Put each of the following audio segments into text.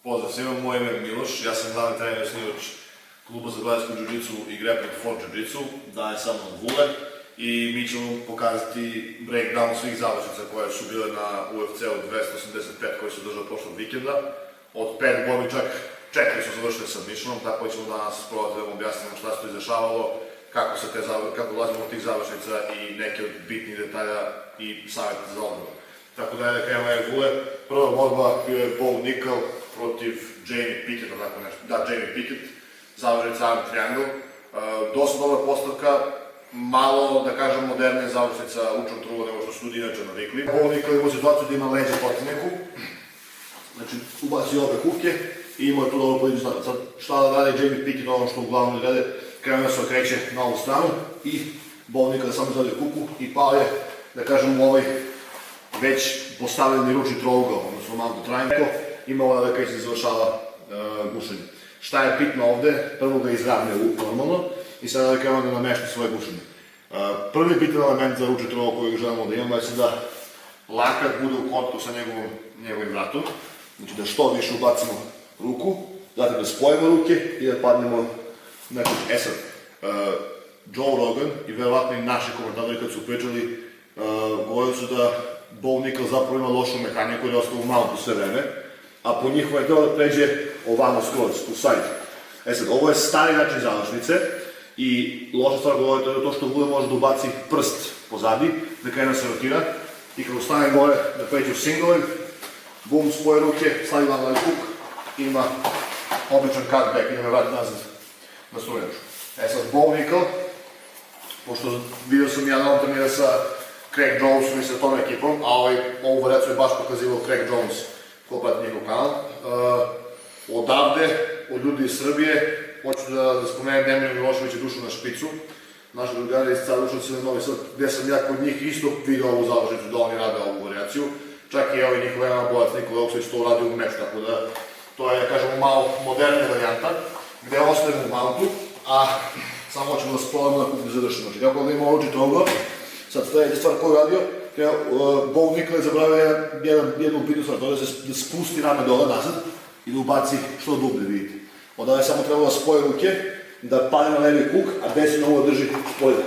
Pozdrav svima, moje ime je Miloš, ja sam glavni trener i osnivač kluba za brazilsku džiu-džicu i Grappling for Jiu-Jitsu, daje sa mnom Vule i mi ćemo pokazati breakdown svih završnica koje su bile na UFC-u 285 koji se držao prošlog vikenda. Od 5 borbi čak 4 su završili submissionom, tako da ćemo danas probati da vam objasnimo šta se to izdešavalo, kako dolazimo od tih završnica i neke od bitnih detalja i savjeta za odgovor. Tako da je da krenemo Vule, prva borba bio je Bo Nickal protiv Jamie Pickett, tako nešto. Da, Jamie Pickett, završnica Arm Triangle. Dosta dobra postavka, malo, da kažem, modernija završnica učnom truva nego što su ljudi inače navikli. Bo Nickal imao situaciju da ima leđe protivniku, znači ubacio obe kuke i imao je tu dobro podinu stanu. Sad šta da radi Jamie Pickett, ono što uglavnom ne rade, krenuo se okreće na ovu stranu i Bo Nickal samo izvadio kuku i pao je, da kažem, u ovaj već postavljeni ručni trougao, odnosno Mountain Triangle, ima ova da kada se završava gušenje. Šta je bitno ovde? Prvo ga izravne normalno i sada da krenuo da namešta svoje gušenje. Prvi bitan element za ručni trougao koji želimo da imamo je da lakat bude u kontaktu sa njegovim vratom, znači da što više ubacimo ruku, zatim da spojimo ruke i da padnemo na kuće. E sad, Joe Rogan i verovatno i naši komentatori kad su pričali, govorili su da Bo Nickal zapravo ima lošu mehaniku i da ostao u mountu sve vreme, a po njihovom je trebalo da pređe ovamo skroz, u side. E sad, ovo je stari način završnice i loša stvar govorite je to što Vule može da ubaci prst pozadi, da krene se rotira i kada ustane gore da pređe u single leg, bum, spoje ruke, stavi glavu kuk i ima običan cutback, ideme vrati nazad na strujaču. E sad, Bo Nickal, pošto vidio sam ja da on trenira sa Craig Jonesom i sa tom ekipom, a ovu variaciju je baš pokazivao Craig Jones, ko prati njegov kanal. Odavde, od ljudi iz Srbije, hoću da spomenem Nemanja Miloševića i Dušana Špicu, naša drugara iz Carušnice na Novi Sad, gde sam ja kod njih isto vidio ovu završnicu, da oni rade ovu variaciju. Čak i evo i njihov jedan borac Nikola Oksović to uradio u meču, tako da to je, kažemo, malo modernija varijanta, gde ostajemo u mountu, a samo hoćemo da sprovamo na kupu završimo. Znači, kako da imamo ručni trougao, sad sledeća stvar koju je radio, Bo Nickal je zabravio jednu bitnu stvar, to je da spusti rame dole nazad i da ubaci što dublje, vidite. Onda je samo trebalo da spoje ruke, da padne na levi kuk, a desni nogu da drži spojda.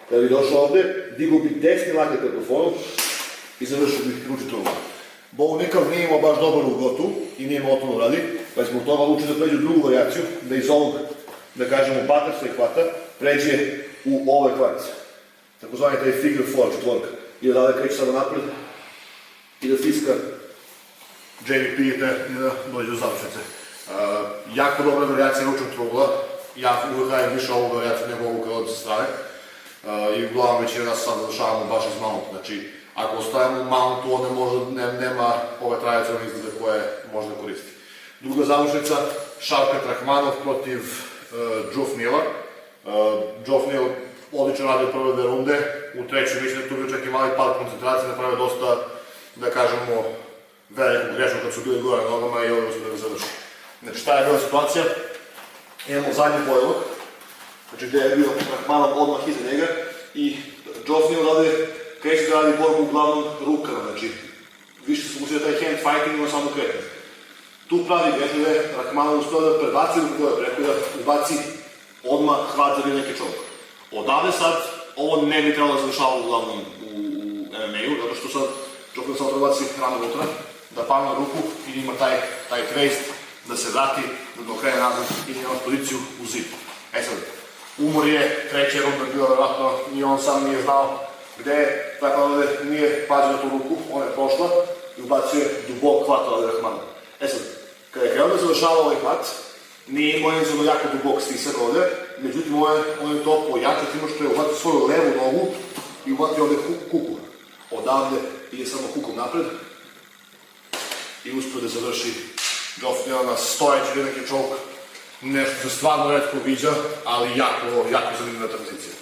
Kada bi došao ovde, digao bi desni lakat ka plafonu i završio bi ručni trougao. Bo Nickal nije imao baš dobar ugotu i nije imao to da uradi, pa je zbog toga odlučio da pređe u drugu varijaciju, da iz ovog, da kažemo, baterstva i hvata, pređe u ovaj hvat. Takozvani taj figure four, četvorka. I da kreće sada napred i da stiska Jamie Picketta i da dođe do završnice. Jako dobra variacija ručnog trougla, ja uvijek dajem više ovu variaciju nego ovu kada od sa strane. I uglavnom većina nas sad završavamo baš iz mounta, znači ako ostajemo u mountu onda možda nema ove tradicionalne izglede koje može da koristi. Druga završnica, Shavkat Rakhmonov protiv Geoff Neala. Geoff Neal odlično radio prve dve runde, u trećoj mislim da tu bio čak i mali pad koncentracije, napravio dosta, da kažemo, veliku grešku kad su bili gore na nogama i ovo da ga završi. Znači šta je bila situacija? Imamo zadnji bojlog, znači gde je bio Rakhmonov odmah iza njega i Geoff Neal radi, kreće da radi borbu uglavnom rukama, znači više se usio taj hand fighting ima samo kretanje. Tu pravi grešku gde Rakhmonov uspio da prebaci ruku gore preko da ubaci odmah hvat za neke čovjek. Odavde sad, ovo ne bi trebalo da završava uglavnom u MMA-u, zato što sad Geoff samo treba baci rano unutra, da padne na ruku i ima taj twist, da se vrati, da dokrene nazad i da ima poziciju u zid. E sad, umor je, treća runda bila vjerojatno, ni on sam nije znao gde je, tako ovde nije pazio na tu ruku, ona je prošla i ubacio je dubok hvat od Rakhmonova. E sad, kada je krenuo da završava ovaj hvat, nije imao jedan jako dubok stisak ovde, međutim on je to pojačao time što je uvatio svoju levu nogu i uvatio ovde kuku. Odavde ide samo kukom napred i uspio da završi Geoff Neal na stojeći neki čovjek. Nešto se stvarno retko viđa, ali jako zanimljiva tranzicija.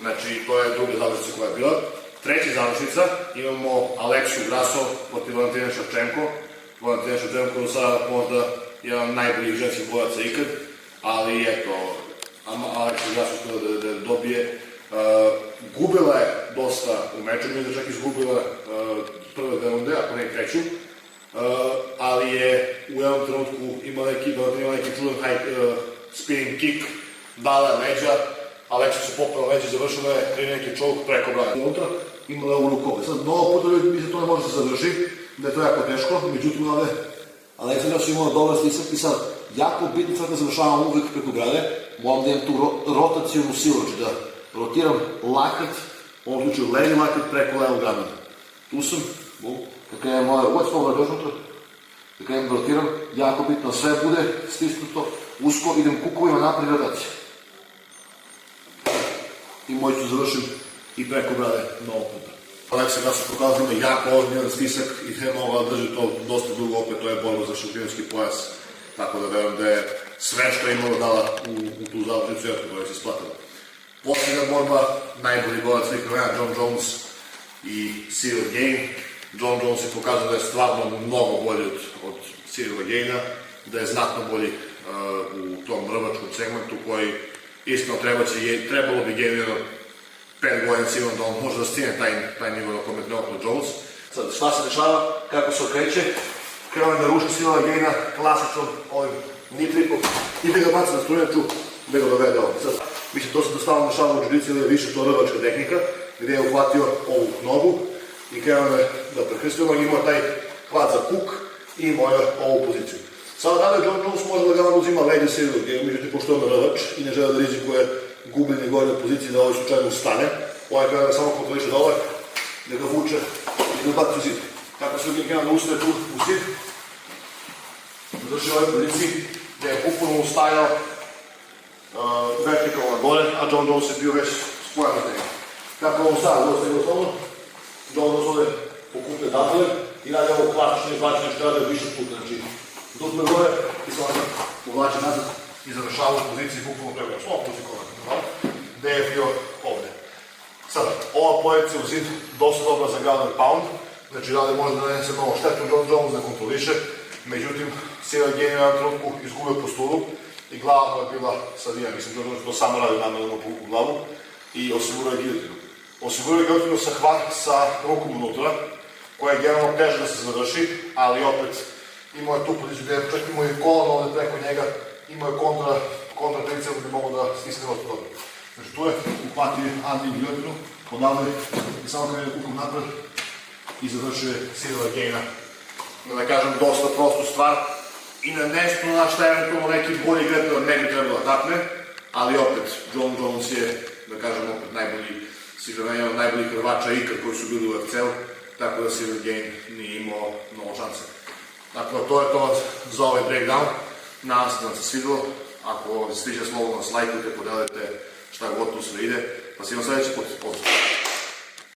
Znači, to je druga završnica koja je bila. Treća završnica, imamo Aleksu Grasov protiv Valentina Shevchenko. Valentina Shevchenko do sada možda jedan najboljih ženskih bojaca ikad, ali eto, Aleksa Grasov da dobije. Gubila je dosta u meču, mislim da čak izgubila prve dve runde, ako ne i treću. ali je u jednom trenutku imao neki čudan spinning kick, dala je leđa, Aleksa se popela leđa, završila je tri neki čovuk preko brana. Unutra imala je u rukove. Sad, mnogo puta ljudi misle to ne može se zadrži, da je to jako teško, međutim, Aleksandar su imala dobar stisak i sad, jako bitno sad da završavam uvijek preko brade, moram da imam tu rotacijonu silu, znači da rotiram lakat, u ovom slučaju levi lakat preko levog ramena. Tu sam, kad krenem uvijek smo dođu unutra, kad krenem da rotiram, jako bitno sve bude stisnuto, usko, idem kukovima napred rotacija. I moću završim i preko brade mnogo puta. Aleksa da su pokazali ima jako ozbiljan stisak i ne mogla da drži to dosta dugo, opet to je borba za šampionski pojas, tako da verujem da je sve što je imala dala u tu završnicu jerku koja se isplatila. Posljedna borba, najbolji borac svih vremena, Jon Jones i Cyril Gane. Jon Jones je pokazao da je stvarno mnogo bolji od Cyrila Ganea, da je znatno bolji u tom rvačkom segmentu koji iskreno trebalo bi Ganeu 5 godina sigurno da on može da stigne taj nivo na kome je trenutno Jones. Sad, šta se dešava, kako se okreće, krenuo da ruši Cyrila Ganea klasičnom ovim nitripom i da ga baca na strunjaču, da ga dovede ovdje. Sad, mislim, to se dostavno dešava u jiu-jitsu ili je više to rvačka tehnika, gdje je uhvatio ovu nogu i krenuo da prekrstio, imao taj hvat za kuk i imao je ovu poziciju. Sada dalje Jon Jones može da ga uzima leđe Cyrilu Ganeu, međutim, pošto je on rvač i ne žele da rizikuje gubljenje gore u poziciji da ovaj slučajno ustane, ovaj kada ga samo kontroliše dole, da ga vuče i da baci u zid. Kako se Gane da ustane tu u zid, završi ovoj poziciji gdje je uporno ustajao vertikalno gore, a Jon Jones je bio već spojan na njega. Kako on ustaje, dosta je osnovno, Jon Jones ovdje pokupe dapole i radi ovo klasično izvlačenje što rade više puta, znači dupne gore i sada uvlači nazad i završava u poziciji bukvalno preko slova pozikovana, gde je bio ovdje. Sada, ova pozicija u zid dosta dobra za ground and pound, znači da li može da nanese mnogo štetu Jon Jones da kontroliše, međutim, Cyril Gane je u jednom trenutku izgubio posturu i glava mu je bila savijena, mislim Jon Jones to samo radi namerno mu povuku glavu i osigurao je giljotinu. Osigurao je giljotinu sa rukom unutra, koja je generalno teže da se završi, ali opet imao je tu poziciju gdje čak imao je kolon ovdje preko njega, imao je kontra tricep gdje mogu da stisne dosta dobro. Znači tu je uhvatio Andy giljotinu, odavde i samo kada je kukom napred i završio je Cyrila Ganea. Da kažem, dosta prostu stvar i na nešto na šta eventualno neki bolji grepler ne bi trebalo da takne, ali opet, Jon Jones je, da kažem, opet najbolji hrvača ikad koji su bili u UFC-u, tako da Cyril Gane nije imao mnogo šanse. Dakle, to je to za ovaj breakdown. Nadam se da vam se svidilo. Ako vam se sviđa, slobodno nas lajkujte, podelite šta god tu sve ide. Pa se imamo sljedeći put. Pozdrav!